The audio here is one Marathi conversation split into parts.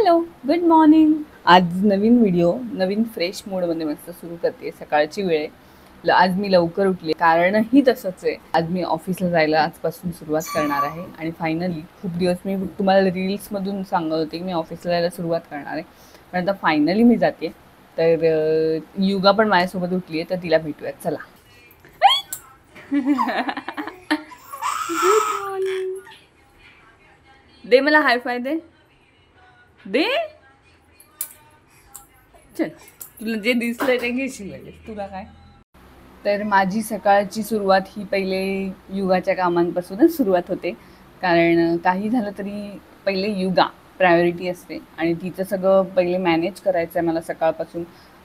Hello, good morning. आज नवीन व्हिडिओ नवीन फ्रेश मूडमध्ये मस्त सुरू करते. सकाळची वेळ आहे. आज मी लवकर उठली, कारणही तसंच आहे. आज मी ऑफिसला जायला आजपासून सुरुवात करणार आहे आणि फायनली खूप दिवस मी तुम्हाला रील्समधून सांगत होते की मी ऑफिसला जायला सुरुवात करणार आहे, पण आता फायनली मी जाते. तर युगा पण माझ्यासोबत उठली आहे, तर तिला भेटूयात. चला. Good morning. दे मला हाय फाय दे. चल, तुला जे दिसलंय ते घेशील लगेच. तुला काय? तर माझी सकाळची सुरुवात ही पहिले युगाच्या कामांपासूनच सुरुवात होते, कारण काही झालं तरी पहिले युगा प्रायोरिटी असते आणि तिचं सगळं पहिले मॅनेज करायचं आहे मला सकाळपासून.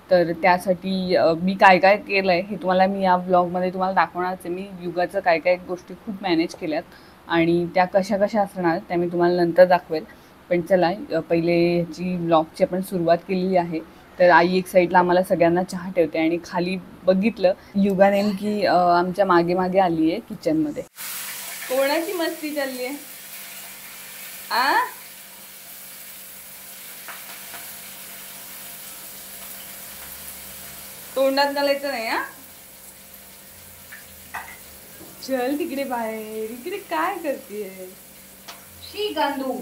तर त्यासाठी मी काय काय केलं आहे हे तुम्हाला मी या ब्लॉगमध्ये तुम्हाला दाखवणारच आहे. मी युगाचं काय काय गोष्टी खूप मॅनेज केल्यात आणि त्या कशा कशा असणार त्या मी तुम्हाला नंतर दाखवेल. पण चला, पहिले ह्याची ब्लॉगची आपण सुरुवात केलेली आहे. तर आई एक साईडला आम्हाला सगळ्यांना चहा ठेवते आणि खाली बघितलं युगा नेमकी आमच्या मागे मागे आली आहे किचनमध्ये. कोणाची मस्ती चालली आहे? तोंडात घालायचं नाही. चल तिकडे बाहेर. इकडे काय करतेय? शी गांडू.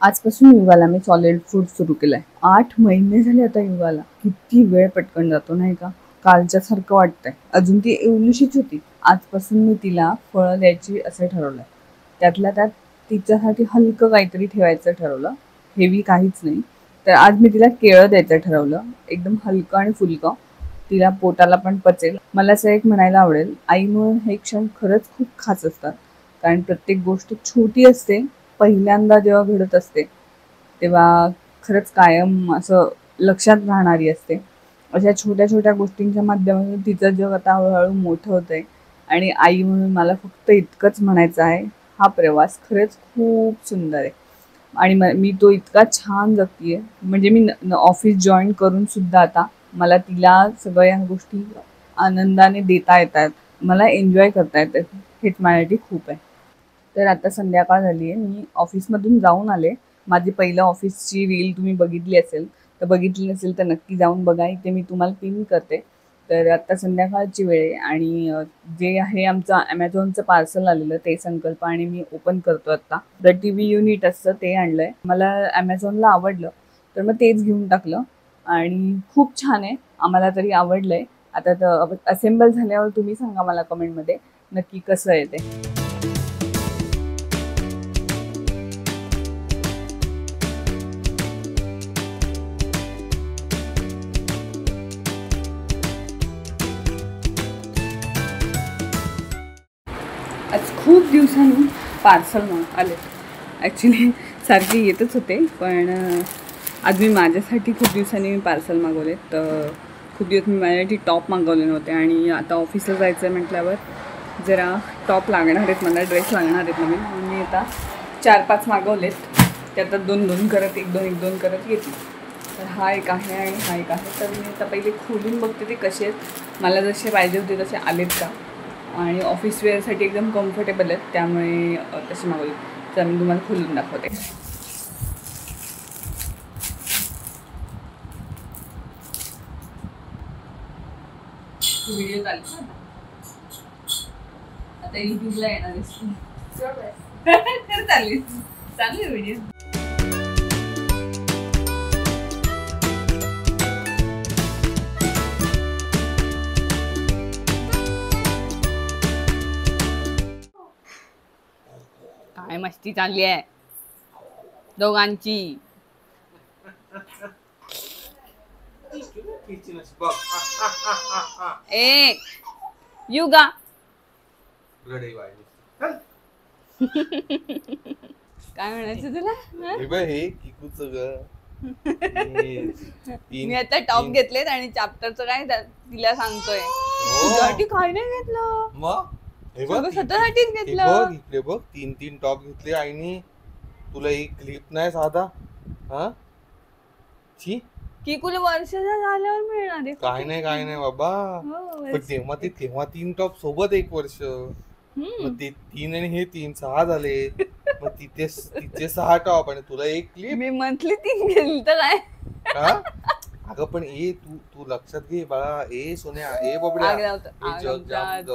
आजपासून युगाला मी सॉलिड फूड सुरू केलंय. 8 महिने झाले आता युगाला. किती वेळ पटकन जातो नाही का? कालच्या सारखं वाटतंय. अजून ती एवढीशीच होती. आजपासून मी तिला फळं द्यायची असं ठरवलंय. त्यातल्या त्यात तिच्यासाठी हलकं काहीतरी ठेवायचं ठरवलं, हेवी काहीच नाही. तर आज मी तिला केळं द्यायचं ठरवलं, एकदम हलकं आणि फुलकं, तिला पोटाला पण पचेल. मला असं एक म्हणायला आवडेल, आई म्हणून हे क्षण खरंच खूप खास असतात. कारण प्रत्येक गोष्ट छोटी असते, पहिल्यांदा जेव्हा घडत असते तेव्हा खरंच कायम असं लक्षात राहणारी असते. अशा छोट्या छोट्या गोष्टींच्या माध्यमातून तिचं जग आता हळूहळू मोठं होतंय आणि आई म्हणून मला फक्त इतकंच म्हणायचं आहे, हा प्रवास खरंच खूप सुंदर आहे आणि मी तो इतका छान जगतीये. म्हणजे मी ऑफिस जॉईन करून सुद्धा आता मला तिला सगळ्या गोष्टी आनंदाने देता येतात, मला एन्जॉय करता येतात. हेच माझ्यासाठी खूप आहे. तर आता संध्याकाळ झाली आहे. मी ऑफिसमधून जाऊन आले. माझी पहिलं ऑफिसची रील तुम्ही बघितली असेल, तर बघितली नसेल तर नक्की जाऊन बघा. इथे मी तुम्हाला पिन करते. तर आता संध्याकाळची वेळ आहे आणि जे आहे आमचं ॲमेझॉनचं पार्सल आलेलं ते संकल्प आणि मी ओपन करतो आता. तर TV युनिट असतं ते आणलं आहे. मला ॲमेझॉनला आवडलं तर मग तेच घेऊन टाकलं आणि खूप छान आहे. आम्हाला तरी आवडलं आहे. आता तर असेंबल झाल्यावर तुम्ही सांगा मला कमेंटमध्ये नक्की कसं आहे ते. आज खूप दिवसांनी पार्सल आले. ॲक्च्युली सारखे येतच होते, पण आज मी माझ्यासाठी खूप दिवसांनी पार्सल मागवले. तर खूप दिवस मी माझ्यासाठी टॉप मागवले नव्हते आणि आता ऑफिसला जायचं आहे म्हटल्यावर जरा टॉप लागणार आहेत, मला ड्रेस लागणार आहेत नवीन. मी आता 4-5 मागवलेत. ते आता 2-2 करत 1-2 करत येतील. तर हा एक आहे आणि हा एक आहे. तर मी आता पहिले खोलून बघते ते कसे आहेत, मला जसे पाहिजे होते तसे आलेत का, आणि ऑफिस वेअरसाठी एकदम कम्फर्टेबल आहेत, त्यामुळे तसे मागवले. तर मी तुम्हाला खोलून दाखवते. व्हिडिओ चालू आता युट्यूबला येणार तर चालू व्हिडिओ. काय मस्ती चालली आहे दोघांची. ए युगा, काय म्हणायचं तुला? मी आता टॉप घेतलेत आणि चॅप्टरचं काय तिला सांगतोय. तुझ्यासाठी काय नाही घेतलं, स्वतःसाठीच घेतलं. इकडे बघ 3 टॉप घेतले आईने. तुला एक क्लिप नाही साधा. हा छी, किकूला वर्षाचा झाल्यावर मिळणार आहे. काय नाही बाबा. हो, पण तेव्हा 3 टॉप सोबत 1 वर्ष. मग ते 3 आणि हे 3 6 झाले. मग तिचे 6 टॉप आणि तुला 1 क्लिप. मी मंथली 3 घेतली तर काय. हा अगं पण तू लक्षात घे बाळा. सोन्या बबड्या.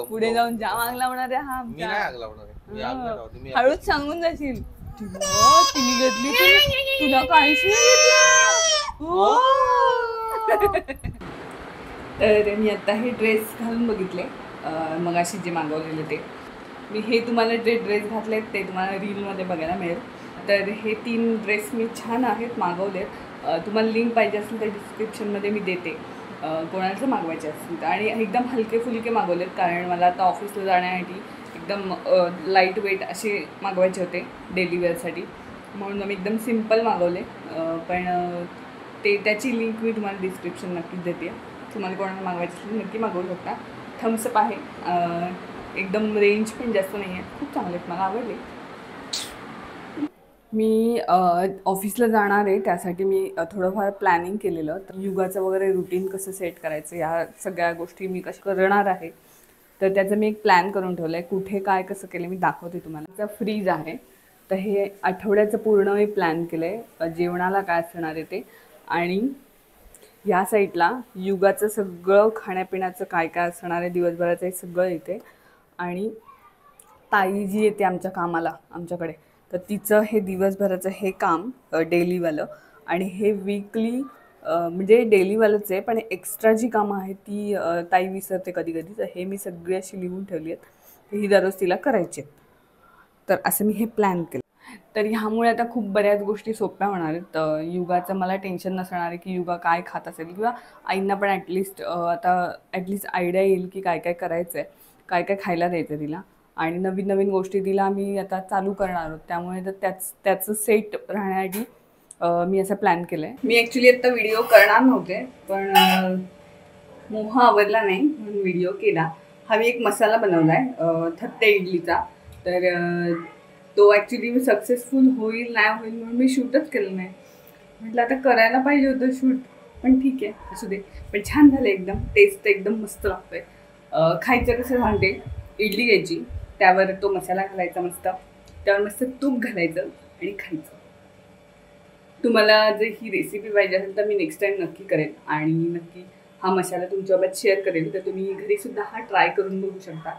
पुढे जाऊन जाम आग लावणार आहे हा. मी नाही आग लावणार आहे. मी आग नाही लावते. मी हळूच सांगून जाशील तिने घेतली तुला काहीच नाही घेतलं. तर मी आता हे ड्रेस घालून बघितले मगाशी जे मागवलेले ते. मी हे तुम्हाला जे ड्रेस घातलेत ते तुम्हाला रीलमध्ये बघायला मिळेल. तर हे 3 ड्रेस मी छान आहेत मागवलेत. तुम्हाला लिंक पाहिजे असेल तर डिस्क्रिप्शनमध्ये मी देते कोणाचं मागवायचे असतील तर. आणि एकदम हलके फुलके मागवलेत कारण मला आता ऑफिसला जाण्यासाठी एकदम लाईट वेट असे मागवायचे होते डेली वेअरसाठी. म्हणून मी एकदम सिम्पल मागवले. पण त्याची लिंक मी तुम्हाला डिस्क्रिप्शन नक्कीच देते. तुम्हाला कोणाला मागवायचं असेल नक्की मागवू शकता. थम्सअप आहे. एकदम रेंज पण जास्त नाही आहे. खूप चांगले आहेत. मला आवडले. मी ऑफिसला जाणार आहे त्यासाठी मी थोडंफार प्लॅनिंग केलेलं. तर युगाचं वगैरे रुटीन कसं सेट करायचं या सगळ्या गोष्टी मी कशा करणार आहे. तर त्याचं मी एक प्लॅन करून ठेवलं आहे. कुठे काय कसं केलं मी दाखवते तुम्हाला. त्याचा फ्रीज आहे. तर हे आठवड्याचं पूर्ण मी प्लॅन केलं आहे. जेवणाला काय असणार आहे ते. आणि या साईडला युगाचं सगळं खाण्यापिण्याचं काय काय असणार आहे दिवसभराचं हे सगळं येते. आणि ताई जी येते आमच्या कामाला आमच्याकडे तर तिचं हे दिवसभराचं हे काम डेलीवालं. आणि हे वीकली म्हणजे डेलीवालंच आहे पण एक्स्ट्रा जी कामं आहेत ती ताई विसरते कधी कधी. तर हे मी सगळी अशी लिहून ठेवली आहेत. ही दररोज तिला करायची आहेत. तर असं मी हे प्लॅन केलं. तर ह्यामुळे आता खूप बऱ्याच गोष्टी सोप्या होणार आहेत. युगाचं मला टेन्शन नसणार आहे की युगा काय खात असेल किंवा आईंना पण ॲटलिस्ट आयडिया येईल की काय काय करायचं आहे काय काय खायला द्यायचं तिला. आणि नवीन नवीन गोष्टी तिला आम्ही आता चालू करणार आहोत. त्यामुळे तर त्याचं सेट राहण्यासाठी मी असं प्लॅन केलं आहे. मी ॲक्च्युली आत्ता व्हिडिओ करणार नव्हते पण मोह आवडला नाही म्हणून व्हिडिओ केला. हा मी एक मसाला बनवला आहे थत्ते इडलीचा. तर तो ॲक्च्युली सक्सेसफुल होईल नाही होईल म्हणून मी शूटच केलं नाही. म्हटलं आता करायला पाहिजे होतं शूट पण ठीक आहे असू दे. पण छान झालं एकदम. टेस्ट एकदम मस्त लागतोय. खायचं कसं सांगते. इडली घ्यायची त्यावर तो मसाला घालायचा मस्त. त्यावर मस्त तूप घालायचं आणि खायचं. तुम्हाला जर ही रेसिपी पाहिजे असेल तर मी नेक्स्ट टाईम नक्की करेन आणि नक्की हा मसाला तुमच्यासोबत शेअर करेन. तर तुम्ही घरीसुद्धा हा ट्राय करून बघू शकता.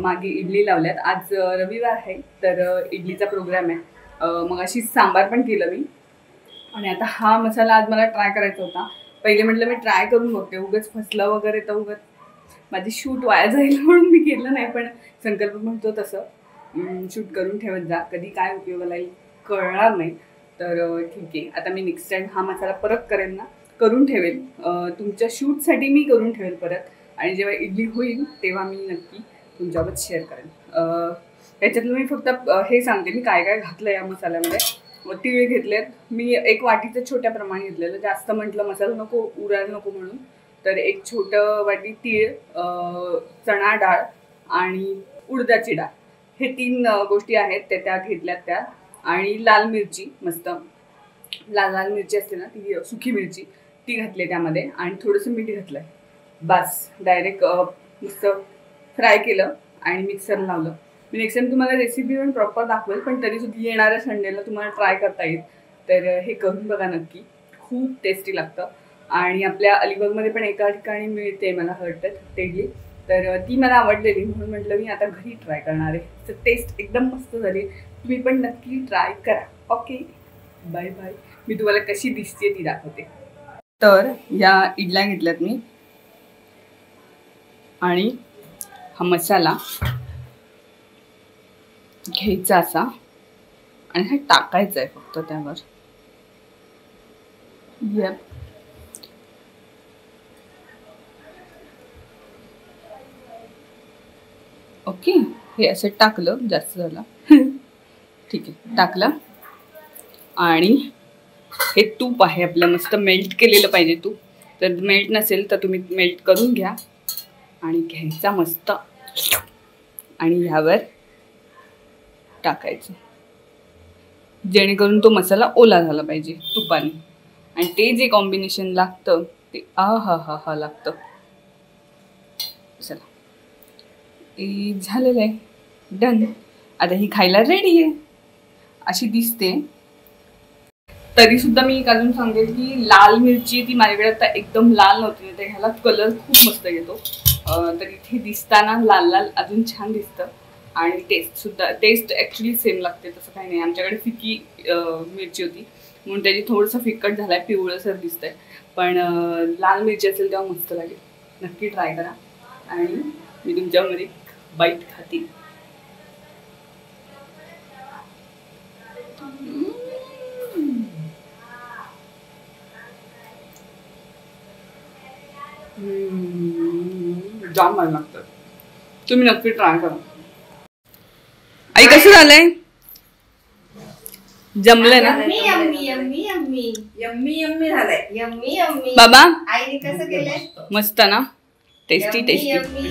मागे इडली लावल्यात. आज रविवार आहे तर इडलीचा प्रोग्राम आहे. मग अशी सांबार पण केलं मी. आणि आता हा मसाला आज मला ट्राय करायचा होता. पहिले म्हटलं मी ट्राय करून बघते उगाच फसलं वगैरे तर उगाच माझी शूट वाया जाईल म्हणून मी केलं नाही. पण संकल्प म्हणतो तसं शूट करून ठेवत जा. कधी काय उपयोगाला येईल कळणार नाही. तर ठीक आहे. आता मी नेक्स्ट टाईम हा मसाला परत करेन ना करून ठेवेल. तुमच्या शूटसाठी मी करून ठेवेल परत. आणि जेव्हा इडली होईल तेव्हा मी नक्की तुमच्यासोबत शेअर करेन. याच्यातलं मी फक्त हे सांगते मी काय काय घातलं या मसाल्यामध्ये. तीळ घेतलेत मी 1 वाटीचं छोट्या प्रमाणे घेतलेलं. जास्त म्हटलं मसाला नको उरायला नको म्हणून. तर 1 छोटं वाटी तीळ चणा डाळ आणि उडदाची डाळ हे 3 गोष्टी आहेत त्या घेतल्यात त्या. आणि लाल मिरची मस्त लाल मिरची असते ना ती सुकी मिरची ती घातली त्यामध्ये. आणि थोडंसं मीठ घातलं आहे. बस डायरेक्ट मस्त फ्राय केलं आणि मिक्सरला लावलं. मी नेक्स्ट टाइम तुम्हाला रेसिपी पण प्रॉपर दाखवेल पण तरीसुद्धा येणाऱ्या संडेला तुम्हाला ट्राय करता येईल. तर हे करून बघा नक्की. खूप टेस्टी लागतं. आणि आपल्या अलिबागमध्ये पण एका ठिकाणी मिळते मला वाटतं ते इडली. तर ती मला आवडलेली म्हणून म्हटलं मी आता घरी ट्राय करणार आहे. तर टेस्ट एकदम मस्त झाली. तुम्ही पण नक्की ट्राय करा. Okay bye bye. मी तुम्हाला कशी दिसते ती दाखवते. तर या इडल्या घेतल्यात मी आणि हा मसाला घ्यायचा असा आणि हा टाकायचा आहे फक्त त्यावर. Yelp okay. हे असं टाकलं जास्त झालं ठीक आहे टाकलं. आणि हे तूप आहे आपलं मस्त मेल्ट केलेलं पाहिजे तूप. तर मेल्ट नसेल तर तुम्ही मेल्ट करून घ्या आणि घ्यायचा मस्त आणि ह्यावर टाकायचं जेणेकरून तो मसाला ओला झाला पाहिजे तुपाने. आणि ते जे कॉम्बिनेशन लागतं ते हा हा हा लागतं. चला झालेलं आहे, डन. आता ही खायला रेडी आहे अशी दिसते. तरी सुद्धा मी एक अजून सांगेल की लाल मिरची ती माझ्याकडे आता एकदम लाल नव्हती, तर ह्याला कलर खूप मस्त येतो. तर इथे दिसताना लाल लाल अजून छान दिसतं. आणि टेस्ट ऍक्च्युली सेम लागते, तसं काही नाही. आमच्याकडे फिकी मिरची होती म्हणून त्याची थोडंसं फिक्कट झालाय, पिवळसर दिसतंय. पण लाल मिरची असेल तेव्हा मस्त लागेल. नक्की ट्राय करा. आणि मी तुमच्यावर एक बाईट खाते. जाम भारी लागतं. तुम्ही नक्की ट्राय करा. आई कसं झालंय? जमलं ना? Yummy yummy yummy yummy yummy झालंय. Yummy yummy. बाबा आईने कसं केलंय? मस्त ना? Tasty tasty. यम्मी